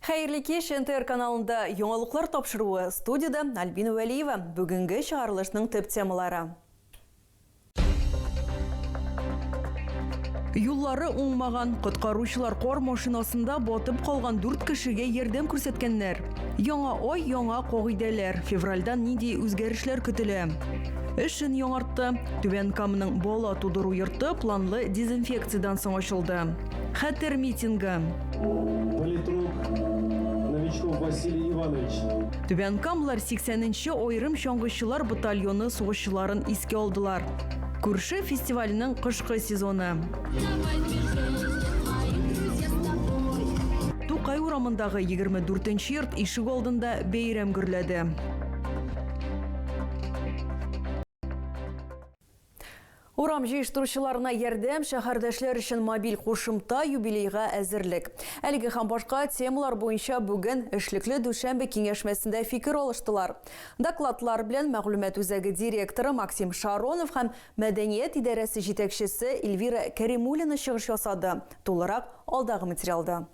Хайырлы кеш, НТР каналында яңалыклар тапшыруы. Студияда Альбина Вәлиева. Бүгінгі шығарылышның төп темалары. Юллары оңмаған құтқарушылар қор машинасында батып қалған 4 кішіге ярдәм күрсәткәннәр. Яңа ой, яңа қағиделәр. Февральдан нинди үзгәрешләр көтелә? Эшен яңартты. Түбән Каманың бала тудыру йорты планлы дезинфекциядан соң ачылды. Хәтер митинги. Политрук Новичков Василий Иванович. Түбән Камалар 80-нче айрым чаңгычылар батальоны сугышчыларын искә алдылар. Күрше фестиваленең кышкы сезоны. Тукай урамындагы 24-нче йорт ишек алдында бәйрәм гөрләде. Урам җыештыручыларына ярдәм, шәһәрдәшләр өчен мобиль кушымта юбилейга әзерлек. Әлеге һәм башка темалар буенча бүген эшлекле дүшәмбе киңәшмәсендә фикер алыштылар. Докладлар белән мәгълүмат үзәге директоры Максим Шаронов һәм мәдәният идарәсе җитәкчесе Эльвира Кәримуллина чыгыш ясады. Тулырак алдагы материалда.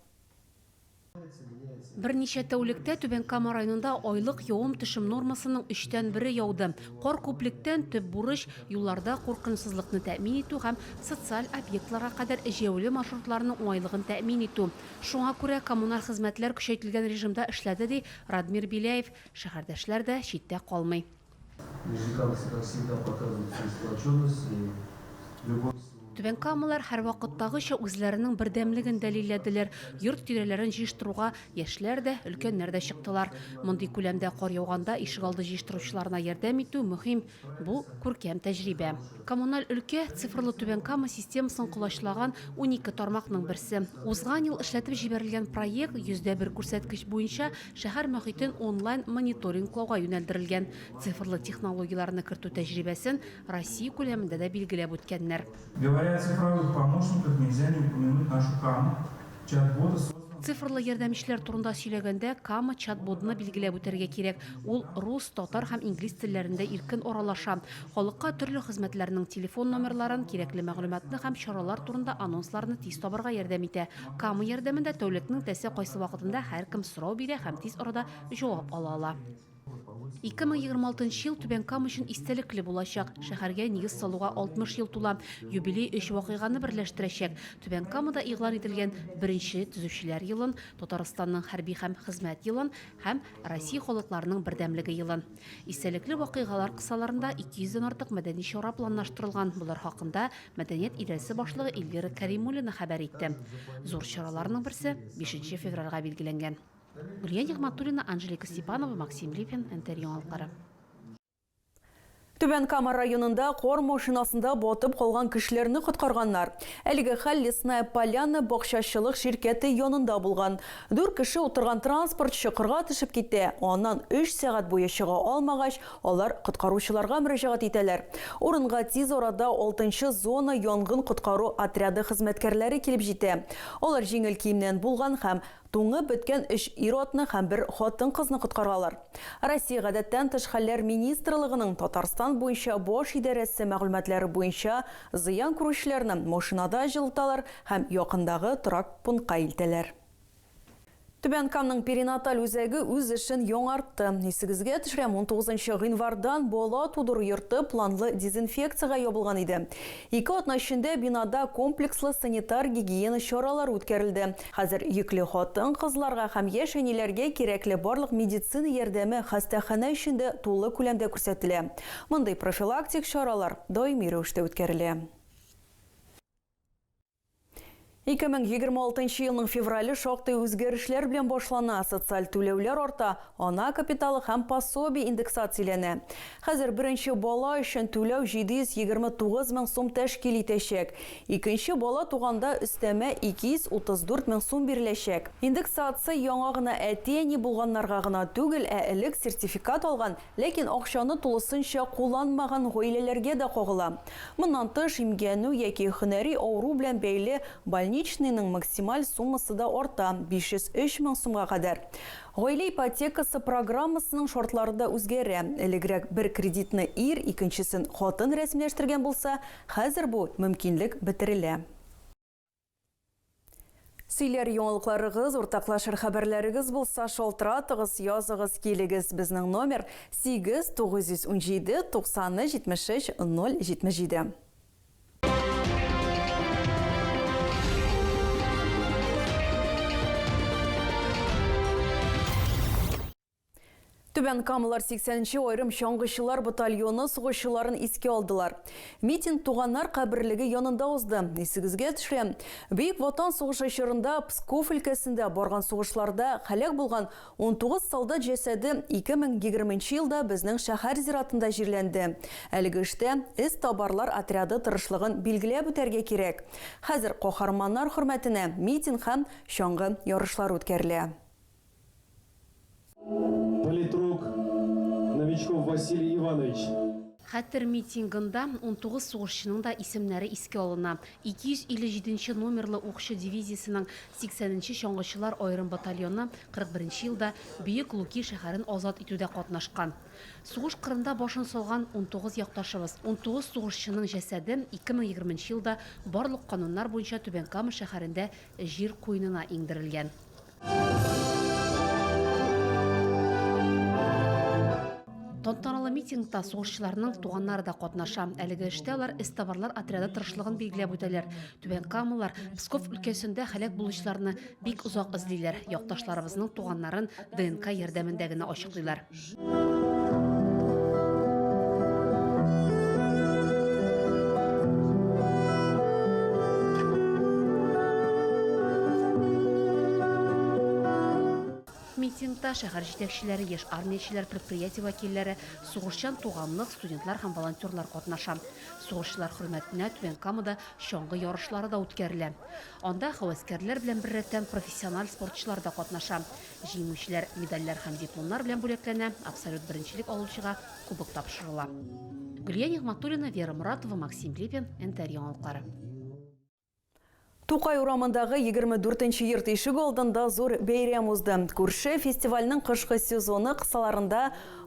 Берничә тәүлектә Түбән Кама районында айлык явым-төшем нормасының 3/1 яуды. Кар күплектән төп бурыч юлларда куркынычсызлыкны тәэмин итү һәм социаль объектларга кадәр җәяүле маршрутларның уңайлыгын тәэмин итү. Шуңа күрә коммуналь хезмәтләр көчәйтелгән режимда эшләде, ди Радмир Биляев. Шәһәрдәшләр дә читтә калмый. Түбән Камалар һәр вакыттагыча үзләренең бердәмлеген дәлилләделәр. Йорт тирәләрен җыештыруга яшьләр дә, өлкәннәр дә чыктылар. Мондый күләмдә кар яуганда ишегалды җыештыручыларына ярдәм итү мөһим. Бу күркәм тәҗрибә. Коммуналь өлкә цифрлы Түбән Кама системасын кулашлаган 12 тармакның берсе. Узган ел эшләтеп җибәрелгән проект 100% күрсәткеч буенча шәһәр мөхитен онлайн мониторинглауга юнәлдерелгән. Цифрлы технологияларны кертү тәҗрибәсен Россия күләмендә дә билгеләп үткәннәр. Говоря о цифровых помощниках, нельзя не упомянуть нашу КАМу. Чат-боты Цифрлы ярдәмчеләр турында сөйләгәндә Кама чат-ботны билгеләп үтәргә кирәк. Ул рус, татар һәм инглиз телләрендә иркен аралаша. Халыкка төрле хезмәтләрнең телефон номерларын, кирәкле мәгълүматны һәм чаралар турында анонсларны тиз табарга ярдәм итә. Кама ярдәмендә тәүлекнең тәсе кайсы вакытында һәркем сорау бирә һәм тиз арада җавап ала ала. 2026 ел Түбән Кама өчен истәлекле булачак. Шәһәргә нигез салуга 60 ел тула. Юбилей 3 вакыйганы берләштерәчәк. Түбән Камада игълан ителгән беренче төзүчеләр елын, Татарстанның хәрби һәм хезмәт елын һәм Россия халыкларының бердәмлеге елын. Истәлекле вакыйгалар кысаларында 200-дән артык мәдәни чара планлаштырылган. Булар хакында мәдәният идарәсе башлыгы Эльвира Кәримуллина хәбәр итте. Зур чараларның берсе 5 февральгә билгеләнгән. Гүлия Нигъматуллина, Анжелика Степанова, Максим Липин, НТР яңалыклары. Түбән Кама районында кор машинасында батып калган кешеләрне коткарганнар. Әлеге хәл Лесная Поляна бакчачылык ширкәте янында булган. 4 кеше утырган транспортчы кырга төшеп китә. Аннан 3 сәгать буе чыга алмагач, алар коткаручыларга мөрәҗәгать итәләр. Урынга тиз арада 6-нчы зона янгын коткару отряды хезмәткәрләре килеп җитә. Алар җиңел киемнән булган һәм туңы беткән 3 ир-атны һәм 1 хатын-кызны коткаралар. Россия гадәттән тыш хәлләр министрлыгының Татарстан буенча баш идарәсе мәгълүматлары буенча зыян күрүчеләрне машинада җылыталар һәм якындагы торак пунктка илтәләр. Түбән Каманың перинаталь үзәге үз эшен яңартты. Исегезгә төшерәм 19 гыйнвардан бала тудыру йорты планлы дезинфекцияга ябылган иде. 2 атна эчендә бинада комплекслы санитар гигиена чаралары үткәрелде. Хәзер йөкле хатын-кызларга һәм яшь әниләргә кирәкле барлык медицина ярдәме хастахана эчендә тулы күләмдә күрсәтелә. Мондый профилактик чаралар даими рәвештә үткәрелә. 2026 елның февралі шоқты өзгерішлер білен бошлана социаль төлеулер орта ана капиталы һәм пособий индексацияләнә. Хәзер бірінші бала үшін төлеу 729 мың сум тәшкил итәчәк. Икенче бала туганда өстәмә 234 мың сум биреләчәк. Индексация яңа гына әти-әни булганнарга гына түгел, элек сертификат алган, ләкин акчаны тулысынча кулланмаган гаиләләргә дә кагыла. Моннан тыш имгәнү яки һөнәри авыру белән бәйле больничныйның максималь суммасы да орта 503 мың сумга кадәр. Гаилә ипотекасы программасының шартлары да үзгәрә. Элегрәк бер кредитны ир, икенчесен хатын рәсмиләштергән булса, хәзер бу мөмкинлек бетерелә. Сөйләр яңалыкларыгыз, уртаклашыр хәбәрләрегез булса, шалтыратыгыз, языгыз, килегез. Безнең номер 8 917 90 73 077. Түбән Камалар 80-нче айрым чаңгычылар батальоны сугышчыларын искә алдылар. Митинг туганнар каберлеге янында узды. Исегезгә төшерәм. Бөек Ватан сугышы чорында Псков өлкәсендә барган сугышларда һәлак булган 19 солдат җәсәде 2020 елда безнең шәһәр зиратында җирләнде. Әлеге эштә эз табарлар отряды тырышлыгын билгеләп үтәргә кирәк. Хәзер каһарманнар хөрмәтенә митинг һәм чаңгы ярышлары үткәрелә. Политрук Новичков Василий Иванович. Хәтер митингында 19 сугышчының да исемнәре искә алына. 257 номерлы укчы дивизиясының 80-нче чаңгычылар айрым батальоны 41 елда Бөек Луки шәһәрен азат итүдә катнашкан. Сугыш кырында башын салган 19 якташыбыз, 19 сугышчының җәсәде 2020 елда барлык кануннар буенча Түбән Кама шәһәрендә җир куенына иңдерелгән. Тантаналы митингта сугышчыларның туганнары да катнаша. Әлеге эштә алар эстабарлар отряды тырышлыгын билгеләп үтәләр. Түбән Камалар Псков өлкәсендә һәлак булучыларны бик узак эзлиләр. Якташларыбызның туганнарын ДНК ярдәмендә генә ачыклыйлар. Митингта шәһәр җитәкчеләре, яшь армиячеләр, предприятие вәкилләре, сугышчан туганлык, студентлар һәм волонтерлар катнаша. Сугышчылар хөрмәтенә Түбән Камада чаңгы ярышлары да үткәрелә. Анда хәвәскәрләр белән беррәттән профессиональ спортчылар да катнаша. Җиңүчеләр медальләр һәм дипломнар белән бүләкләнә, абсолют беренчелек алучыга кубок тапшырыла. Гөлия Нигъматуллина, Вера Муратова, Максим Липин, НТР яңалыклары. Тукай урамындагы 24-нче йорт ишек алдында зур бәйрәм узды. Күрше фестивальнең кышкы сезоны кысаларында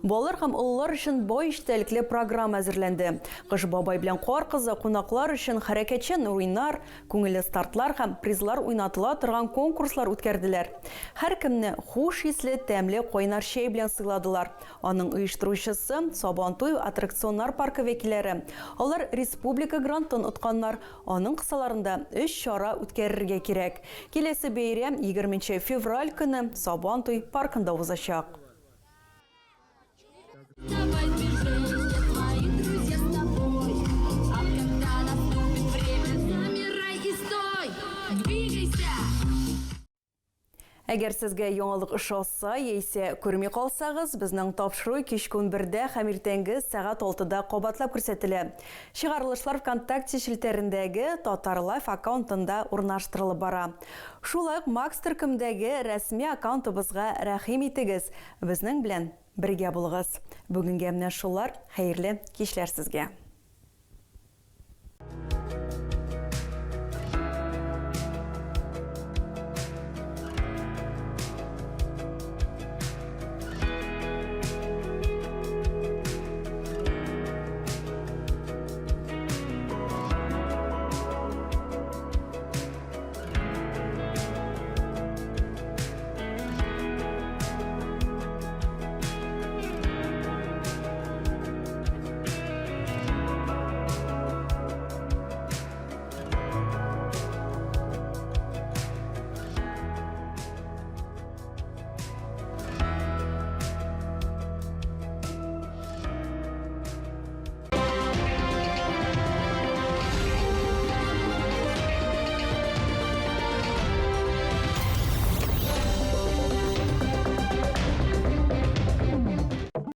балалар һәм олылар өчен бай эчтәлекле программа әзерләнде. Кыш бабай белән кар кызы кунаклар өчен хәрәкәтчән уйнар, күңелле стартлар һәм призлар уйнатыла торган конкурслар үткәрделәр. Һәр кемне хуш исле, тәмле кайнар чәй белән сыйладылар. Аның оештыручысы Сабантуй аттракционнар паркы вәкилләре. Алар республика грантын утканнар. Аның кысаларында 3 чара үткәрергә кирәк. Киләсе бәйрәм 20 февраль көне Сабантуй паркында узачак. Әгәр сезгә яңалык ошаса, яисә күрми калсагыз, безнең тапшыру кичке 11-дә һәм иртәнге сәгать 6-да кабатлап күрсәтелә. Чыгарылышлар ВКонтакте шелтәрендәге Татар Лайф аккаунтында урнаштырылып бара. Шулай ук Макс төркемдәге рәсми аккаунтыбызга рәхим итегез. Безнең белән бергә булыгыз. Бүгенгә менә шулар. Хәерле кичләр сезгә.